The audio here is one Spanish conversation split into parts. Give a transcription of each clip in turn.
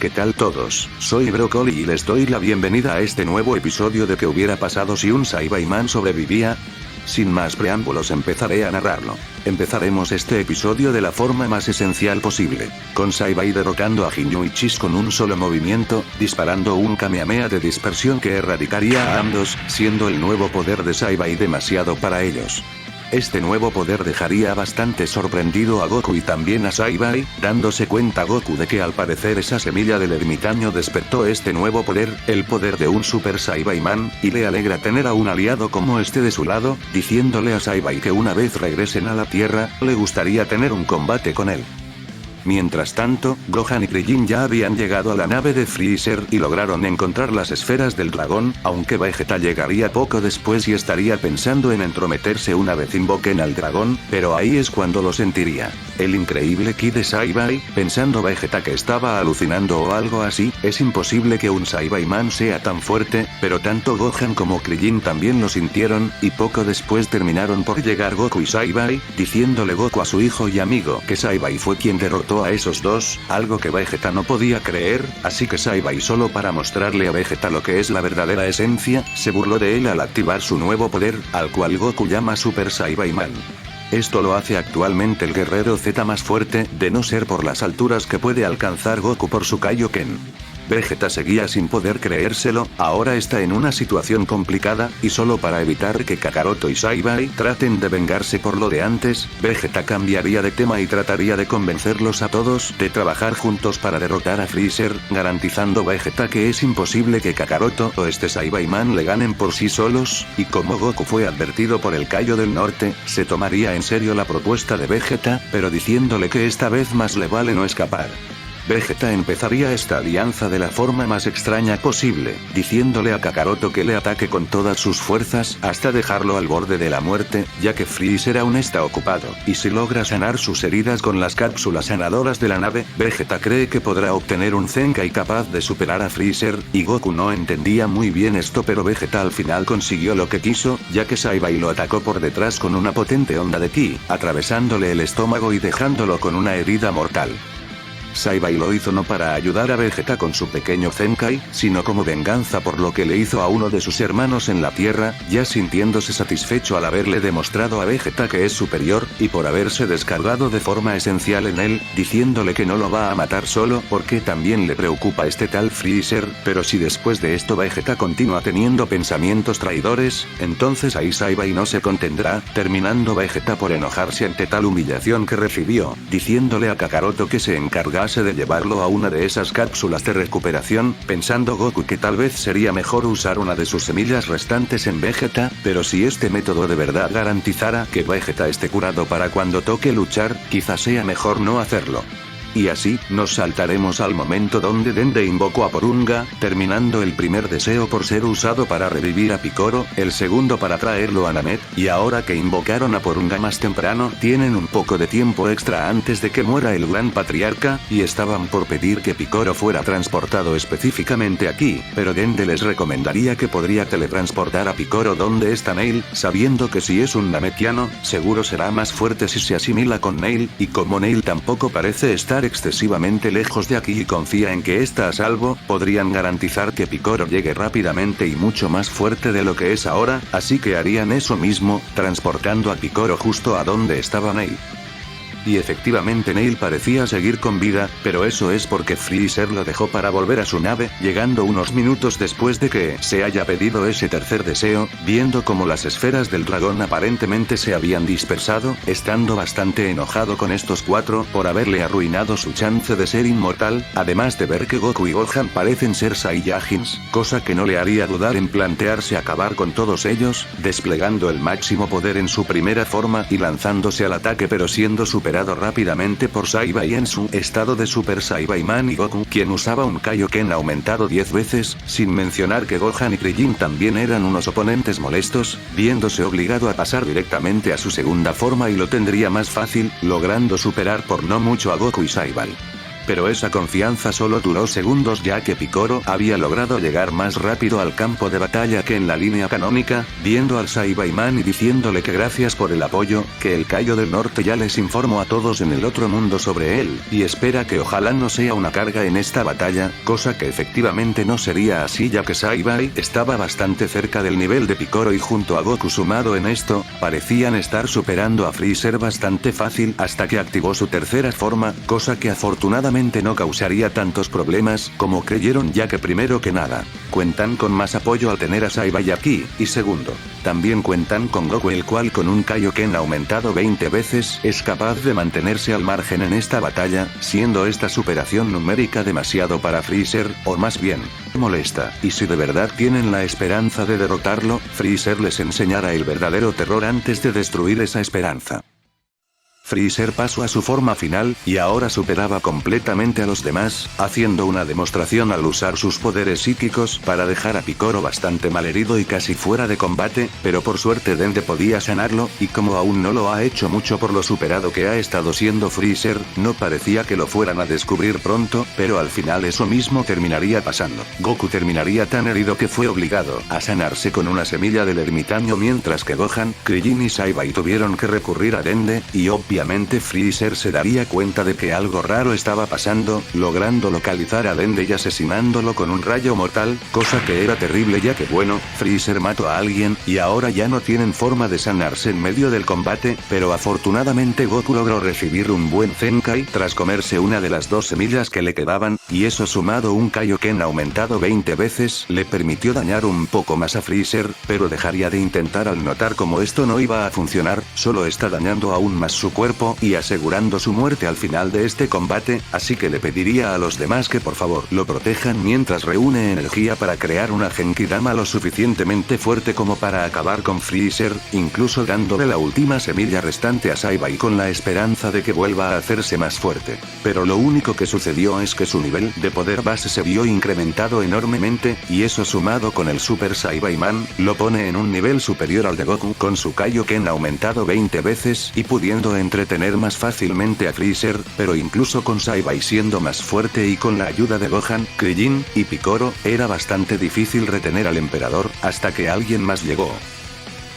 ¿Qué tal todos? Soy Broccoli y les doy la bienvenida a este nuevo episodio de ¿Qué hubiera pasado si un Saibaman sobrevivía? Sin más preámbulos empezaré a narrarlo. Empezaremos este episodio de la forma más esencial posible, con Saibai derrotando a Jinyu y Chis con un solo movimiento, disparando un Kamehameha de dispersión que erradicaría a ambos, siendo el nuevo poder de Saibai demasiado para ellos. Este nuevo poder dejaría bastante sorprendido a Goku y también a Saibai, dándose cuenta Goku de que al parecer esa semilla del ermitaño despertó este nuevo poder, el poder de un Super Saibaiman, y le alegra tener a un aliado como este de su lado, diciéndole a Saibai que una vez regresen a la Tierra, le gustaría tener un combate con él. Mientras tanto, Gohan y Krillin ya habían llegado a la nave de Freezer y lograron encontrar las esferas del dragón, aunque Vegeta llegaría poco después y estaría pensando en entrometerse una vez invoquen al dragón, pero ahí es cuando lo sentiría. El increíble ki de Saibai, pensando Vegeta que estaba alucinando o algo así, es imposible que un Saibaiman sea tan fuerte, pero tanto Gohan como Krillin también lo sintieron, y poco después terminaron por llegar Goku y Saibai, diciéndole Goku a su hijo y amigo que Saibai fue quien derrotó a esos dos, algo que Vegeta no podía creer, así que Saibai solo para mostrarle a Vegeta lo que es la verdadera esencia, se burló de él al activar su nuevo poder, al cual Goku llama Super Saibaiman. Esto lo hace actualmente el guerrero Z más fuerte, de no ser por las alturas que puede alcanzar Goku por su Kaioken. Vegeta seguía sin poder creérselo, ahora está en una situación complicada, y solo para evitar que Kakaroto y Saibai traten de vengarse por lo de antes, Vegeta cambiaría de tema y trataría de convencerlos a todos de trabajar juntos para derrotar a Freezer, garantizando Vegeta que es imposible que Kakaroto o este Saibaiman le ganen por sí solos, y como Goku fue advertido por el Kaio del Norte, se tomaría en serio la propuesta de Vegeta, pero diciéndole que esta vez más le vale no escapar. Vegeta empezaría esta alianza de la forma más extraña posible, diciéndole a Kakaroto que le ataque con todas sus fuerzas hasta dejarlo al borde de la muerte, ya que Freezer aún está ocupado, y si logra sanar sus heridas con las cápsulas sanadoras de la nave, Vegeta cree que podrá obtener un Zenkai capaz de superar a Freezer, y Goku no entendía muy bien esto pero Vegeta al final consiguió lo que quiso, ya que Saibai lo atacó por detrás con una potente onda de ki, atravesándole el estómago y dejándolo con una herida mortal. Saibai lo hizo no para ayudar a Vegeta con su pequeño Zenkai, sino como venganza por lo que le hizo a uno de sus hermanos en la Tierra, ya sintiéndose satisfecho al haberle demostrado a Vegeta que es superior, y por haberse descargado de forma esencial en él, diciéndole que no lo va a matar solo porque también le preocupa este tal Freezer, pero si después de esto Vegeta continúa teniendo pensamientos traidores, entonces ahí Saibai no se contendrá, terminando Vegeta por enojarse ante tal humillación que recibió, diciéndole a Kakaroto que se encarga de llevarlo a una de esas cápsulas de recuperación, pensando Goku que tal vez sería mejor usar una de sus semillas restantes en Vegeta, pero si este método de verdad garantizara que Vegeta esté curado para cuando toque luchar, quizás sea mejor no hacerlo. Y así, nos saltaremos al momento donde Dende invocó a Porunga, terminando el primer deseo por ser usado para revivir a Picoro, el segundo para traerlo a Namek, y ahora que invocaron a Porunga más temprano, tienen un poco de tiempo extra antes de que muera el gran patriarca, y estaban por pedir que Picoro fuera transportado específicamente aquí, pero Dende les recomendaría que podría teletransportar a Picoro donde está Nail, sabiendo que si es un Namekiano, seguro será más fuerte si se asimila con Nail, y como Nail tampoco parece estar excesivamente lejos de aquí y confía en que está a salvo, podrían garantizar que Picoro llegue rápidamente y mucho más fuerte de lo que es ahora, así que harían eso mismo, transportando a Picoro justo a donde estaba Nail. Y efectivamente Nail parecía seguir con vida, pero eso es porque Freezer lo dejó para volver a su nave, llegando unos minutos después de que se haya pedido ese tercer deseo, viendo como las esferas del dragón aparentemente se habían dispersado, estando bastante enojado con estos cuatro por haberle arruinado su chance de ser inmortal, además de ver que Goku y Gohan parecen ser Saiyajins, cosa que no le haría dudar en plantearse acabar con todos ellos, desplegando el máximo poder en su primera forma y lanzándose al ataque pero siendo superado rápidamente por Saibai en su estado de Super Saibaiman y Goku, quien usaba un Kaioken aumentado 10 veces, sin mencionar que Gohan y Krillin también eran unos oponentes molestos, viéndose obligado a pasar directamente a su segunda forma y lo tendría más fácil, logrando superar por no mucho a Goku y Saibai. Pero esa confianza solo duró segundos, ya que Picoro había logrado llegar más rápido al campo de batalla que en la línea canónica, viendo al Saibaman y diciéndole que gracias por el apoyo, que el Kaio del Norte ya les informó a todos en el otro mundo sobre él, y espera que ojalá no sea una carga en esta batalla, cosa que efectivamente no sería así, ya que Saibai estaba bastante cerca del nivel de Picoro y junto a Goku sumado en esto, parecían estar superando a Freezer bastante fácil hasta que activó su tercera forma, cosa que afortunadamente no causaría tantos problemas como creyeron, ya que primero que nada, cuentan con más apoyo al tener a Saibai aquí, y segundo, también cuentan con Goku, el cual con un Kaioken aumentado 20 veces es capaz de mantenerse al margen en esta batalla, siendo esta superación numérica demasiado para Freezer, o más bien, molesta, y si de verdad tienen la esperanza de derrotarlo, Freezer les enseñará el verdadero terror antes de destruir esa esperanza. Freezer pasó a su forma final, y ahora superaba completamente a los demás, haciendo una demostración al usar sus poderes psíquicos para dejar a Picoro bastante malherido y casi fuera de combate, pero por suerte Dende podía sanarlo, y como aún no lo ha hecho mucho por lo superado que ha estado siendo Freezer, no parecía que lo fueran a descubrir pronto, pero al final eso mismo terminaría pasando. Goku terminaría tan herido que fue obligado a sanarse con una semilla del ermitaño, mientras que Gohan, Krillin y Saibai tuvieron que recurrir a Dende, y obviamente Freezer se daría cuenta de que algo raro estaba pasando, logrando localizar a Dende y asesinándolo con un rayo mortal, cosa que era terrible, ya que bueno, Freezer mató a alguien, y ahora ya no tienen forma de sanarse en medio del combate, pero afortunadamente Goku logró recibir un buen Zenkai tras comerse una de las dos semillas que le quedaban, y eso sumado un Kaioken aumentado 20 veces le permitió dañar un poco más a Freezer, pero dejaría de intentar al notar como esto no iba a funcionar, solo está dañando aún más su cuerpo y asegurando su muerte al final de este combate, así que le pediría a los demás que por favor lo protejan mientras reúne energía para crear una Genkidama lo suficientemente fuerte como para acabar con Freezer, incluso dándole la última semilla restante a Saibai con la esperanza de que vuelva a hacerse más fuerte. Pero lo único que sucedió es que su nivel de poder base se vio incrementado enormemente, y eso sumado con el Super Saibaman, lo pone en un nivel superior al de Goku con su Kaioken aumentado 20 veces y pudiendo entretener más fácilmente a Freezer, pero incluso con Saibai siendo más fuerte y con la ayuda de Gohan, Krillin y Picoro, era bastante difícil retener al emperador, hasta que alguien más llegó.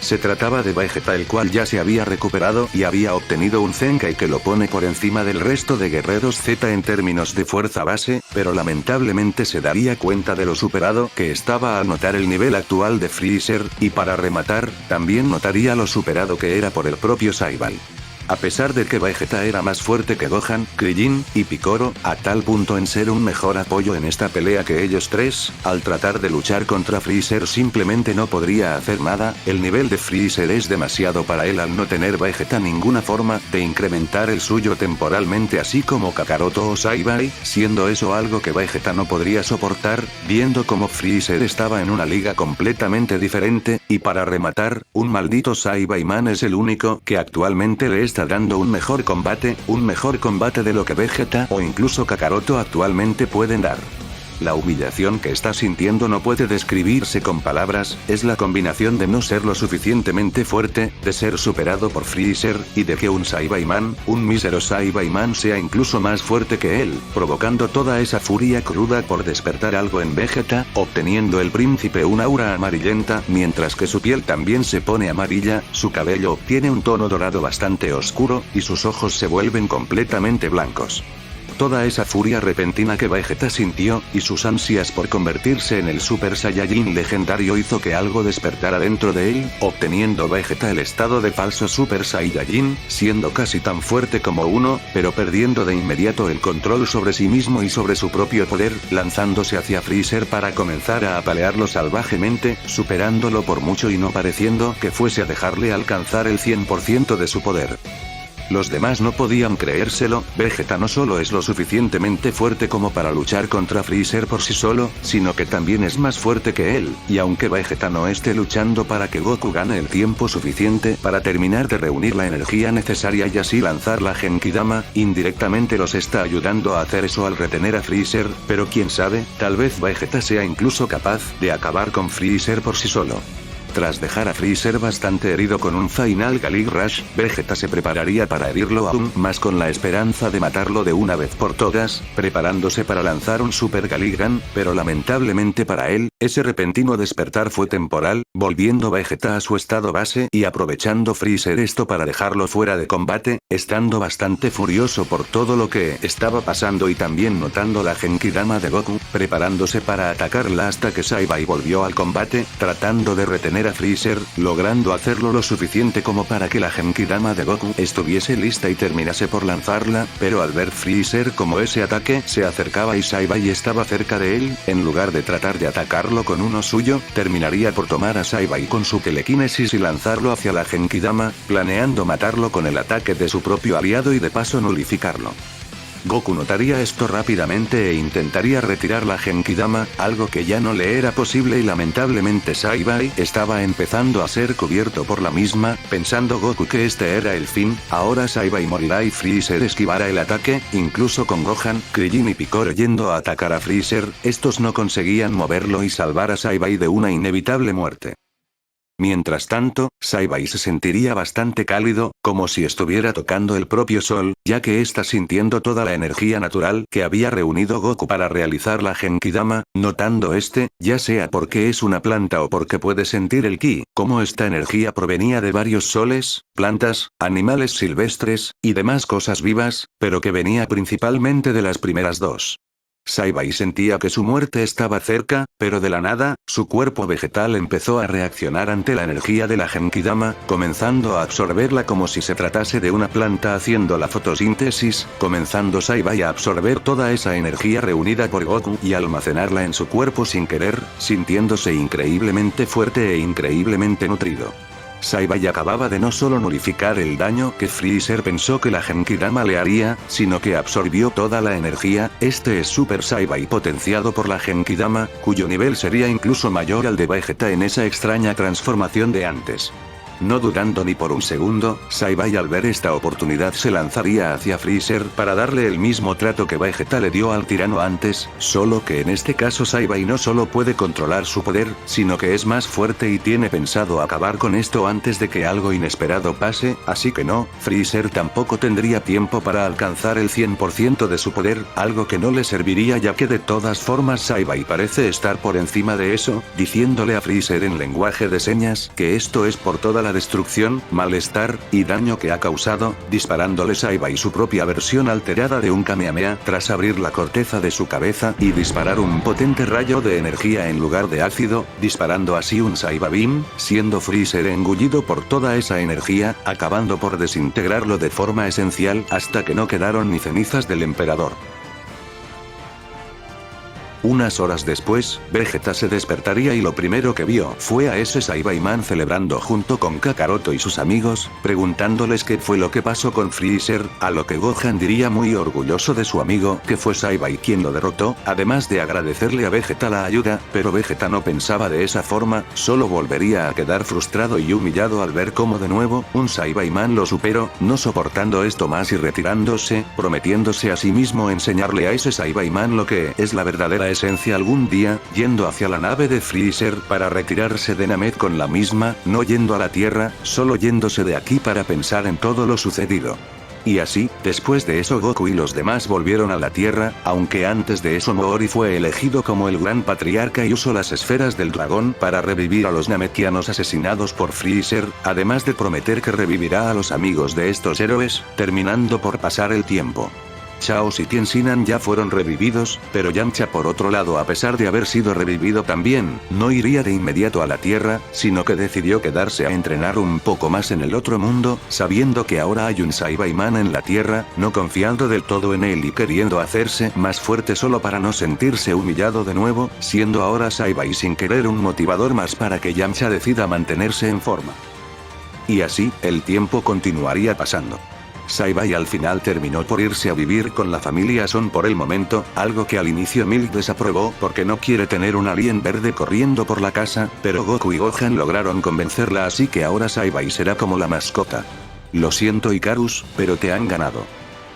Se trataba de Vegeta, el cual ya se había recuperado y había obtenido un Zenkai que lo pone por encima del resto de guerreros Z en términos de fuerza base, pero lamentablemente se daría cuenta de lo superado que estaba al notar el nivel actual de Freezer, y para rematar, también notaría lo superado que era por el propio Saibai. A pesar de que Vegeta era más fuerte que Gohan, Krillin y Picoro, a tal punto en ser un mejor apoyo en esta pelea que ellos tres, al tratar de luchar contra Freezer simplemente no podría hacer nada, el nivel de Freezer es demasiado para él al no tener Vegeta ninguna forma de incrementar el suyo temporalmente, así como Kakaroto o Saibai, siendo eso algo que Vegeta no podría soportar, viendo como Freezer estaba en una liga completamente diferente, y para rematar, un maldito Saibaman es el único que actualmente le está dando un mejor combate de lo que Vegeta o incluso Kakaroto actualmente pueden dar. La humillación que está sintiendo no puede describirse con palabras, es la combinación de no ser lo suficientemente fuerte, de ser superado por Freezer, y de que un Saibaman, un mísero Saibaman sea incluso más fuerte que él, provocando toda esa furia cruda por despertar algo en Vegeta, obteniendo el príncipe un aura amarillenta, mientras que su piel también se pone amarilla, su cabello obtiene un tono dorado bastante oscuro, y sus ojos se vuelven completamente blancos. Toda esa furia repentina que Vegeta sintió, y sus ansias por convertirse en el Super Saiyajin legendario hizo que algo despertara dentro de él, obteniendo Vegeta el estado de falso Super Saiyajin, siendo casi tan fuerte como uno, pero perdiendo de inmediato el control sobre sí mismo y sobre su propio poder, lanzándose hacia Freezer para comenzar a apalearlo salvajemente, superándolo por mucho y no pareciendo que fuese a dejarle alcanzar el 100% de su poder. Los demás no podían creérselo, Vegeta no solo es lo suficientemente fuerte como para luchar contra Freezer por sí solo, sino que también es más fuerte que él, y aunque Vegeta no esté luchando para que Goku gane el tiempo suficiente para terminar de reunir la energía necesaria y así lanzar la Genkidama, indirectamente los está ayudando a hacer eso al retener a Freezer, pero quién sabe, tal vez Vegeta sea incluso capaz de acabar con Freezer por sí solo. Tras dejar a Freezer bastante herido con un Final Galik Rush, Vegeta se prepararía para herirlo aún más con la esperanza de matarlo de una vez por todas, preparándose para lanzar un Super Galigram, pero lamentablemente para él, ese repentino despertar fue temporal, volviendo Vegeta a su estado base y aprovechando Freezer esto para dejarlo fuera de combate, estando bastante furioso por todo lo que estaba pasando y también notando la Genkidama de Goku, preparándose para atacarla hasta que Saibai volvió al combate, tratando de retener a Freezer, logrando hacerlo lo suficiente como para que la Genkidama de Goku estuviese lista y terminase por lanzarla, pero al ver Freezer como ese ataque se acercaba y Saibai estaba cerca de él, en lugar de tratar de atacarlo con uno suyo, terminaría por tomar a Saibai con su telequinesis y lanzarlo hacia la Genkidama, planeando matarlo con el ataque de su propio aliado y de paso nulificarlo. Goku notaría esto rápidamente e intentaría retirar la Genkidama, algo que ya no le era posible y lamentablemente Saibai estaba empezando a ser cubierto por la misma, pensando Goku que este era el fin, ahora Saibai morirá y Freezer esquivará el ataque, incluso con Gohan, Krillin y Piccolo yendo a atacar a Freezer, estos no conseguían moverlo y salvar a Saibai de una inevitable muerte. Mientras tanto, Saibai se sentiría bastante cálido, como si estuviera tocando el propio sol, ya que está sintiendo toda la energía natural que había reunido Goku para realizar la Genkidama, notando ya sea porque es una planta o porque puede sentir el ki, como esta energía provenía de varios soles, plantas, animales silvestres, y demás cosas vivas, pero que venía principalmente de las primeras dos. Saibai sentía que su muerte estaba cerca, pero de la nada, su cuerpo vegetal empezó a reaccionar ante la energía de la Genkidama, comenzando a absorberla como si se tratase de una planta haciendo la fotosíntesis, comenzando Saibai a absorber toda esa energía reunida por Goku y almacenarla en su cuerpo sin querer, sintiéndose increíblemente fuerte e increíblemente nutrido. Saibai acababa de no solo nulificar el daño que Freezer pensó que la Genkidama le haría, sino que absorbió toda la energía, este es Super Saibai potenciado por la Genkidama, cuyo nivel sería incluso mayor al de Vegeta en esa extraña transformación de antes. No dudando ni por un segundo, Saibai al ver esta oportunidad se lanzaría hacia Freezer para darle el mismo trato que Vegeta le dio al tirano antes, solo que en este caso Saibai no solo puede controlar su poder, sino que es más fuerte y tiene pensado acabar con esto antes de que algo inesperado pase, así que no, Freezer tampoco tendría tiempo para alcanzar el 100% de su poder, algo que no le serviría ya que de todas formas Saibai parece estar por encima de eso, diciéndole a Freezer en lenguaje de señas que esto es por toda la destrucción, malestar y daño que ha causado, disparándole Saibai su propia versión alterada de un Kamehameha tras abrir la corteza de su cabeza y disparar un potente rayo de energía en lugar de ácido, disparando así un Saiba Beam, siendo Freezer engullido por toda esa energía, acabando por desintegrarlo de forma esencial hasta que no quedaron ni cenizas del emperador. Unas horas después, Vegeta se despertaría y lo primero que vio fue a ese Saibaiman celebrando junto con Kakaroto y sus amigos, preguntándoles qué fue lo que pasó con Freezer, a lo que Gohan diría muy orgulloso de su amigo que fue Saibai quien lo derrotó, además de agradecerle a Vegeta la ayuda, pero Vegeta no pensaba de esa forma, solo volvería a quedar frustrado y humillado al ver cómo de nuevo, un Saibaiman lo superó, no soportando esto más y retirándose, prometiéndose a sí mismo enseñarle a ese Saibaiman lo que es la verdadera esencia algún día, yendo hacia la nave de Freezer para retirarse de Namek con la misma, no yendo a la Tierra, solo yéndose de aquí para pensar en todo lo sucedido. Y así, después de eso Goku y los demás volvieron a la Tierra, aunque antes de eso Mori fue elegido como el gran patriarca y usó las esferas del dragón para revivir a los namekianos asesinados por Freezer, además de prometer que revivirá a los amigos de estos héroes, terminando por pasar el tiempo. Chaos y Tien ya fueron revividos, pero Yamcha por otro lado a pesar de haber sido revivido también, no iría de inmediato a la Tierra, sino que decidió quedarse a entrenar un poco más en el otro mundo, sabiendo que ahora hay un Saibaiman en la Tierra, no confiando del todo en él y queriendo hacerse más fuerte solo para no sentirse humillado de nuevo, siendo ahora Saibai sin querer un motivador más para que Yamcha decida mantenerse en forma. Y así, el tiempo continuaría pasando. Saibai al final terminó por irse a vivir con la familia Son por el momento, algo que al inicio Milk desaprobó porque no quiere tener un alien verde corriendo por la casa, pero Goku y Gohan lograron convencerla así que ahora Saibai será como la mascota. Lo siento Icarus, pero te han ganado.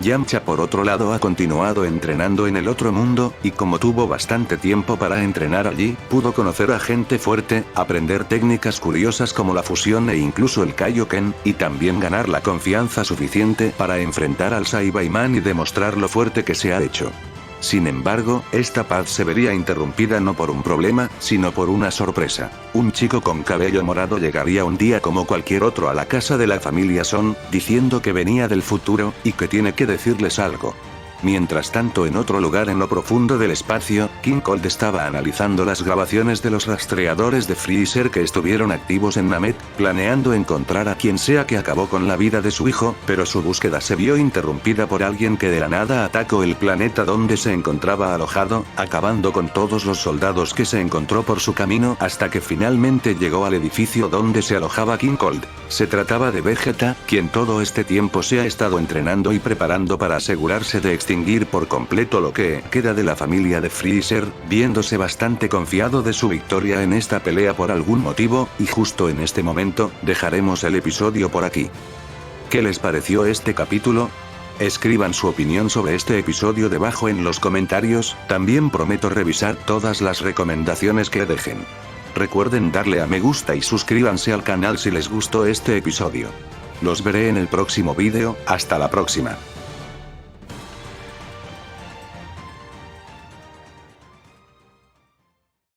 Yamcha por otro lado ha continuado entrenando en el otro mundo, y como tuvo bastante tiempo para entrenar allí, pudo conocer a gente fuerte, aprender técnicas curiosas como la fusión e incluso el Kaioken, y también ganar la confianza suficiente para enfrentar al Saibaman y demostrar lo fuerte que se ha hecho. Sin embargo, esta paz se vería interrumpida no por un problema, sino por una sorpresa. Un chico con cabello morado llegaría un día como cualquier otro a la casa de la familia Son, diciendo que venía del futuro, y que tiene que decirles algo. Mientras tanto, en otro lugar en lo profundo del espacio, King Cold estaba analizando las grabaciones de los rastreadores de Freezer que estuvieron activos en Namek, planeando encontrar a quien sea que acabó con la vida de su hijo, pero su búsqueda se vio interrumpida por alguien que de la nada atacó el planeta donde se encontraba alojado, acabando con todos los soldados que se encontró por su camino hasta que finalmente llegó al edificio donde se alojaba King Cold. Se trataba de Vegeta, quien todo este tiempo se ha estado entrenando y preparando para asegurarse de extinguir por completo lo que queda de la familia de Freezer, viéndose bastante confiado de su victoria en esta pelea por algún motivo, y justo en este momento, dejaremos el episodio por aquí. ¿Qué les pareció este capítulo? Escriban su opinión sobre este episodio debajo en los comentarios, también prometo revisar todas las recomendaciones que dejen. Recuerden darle a me gusta y suscríbanse al canal si les gustó este episodio. Los veré en el próximo vídeo, hasta la próxima.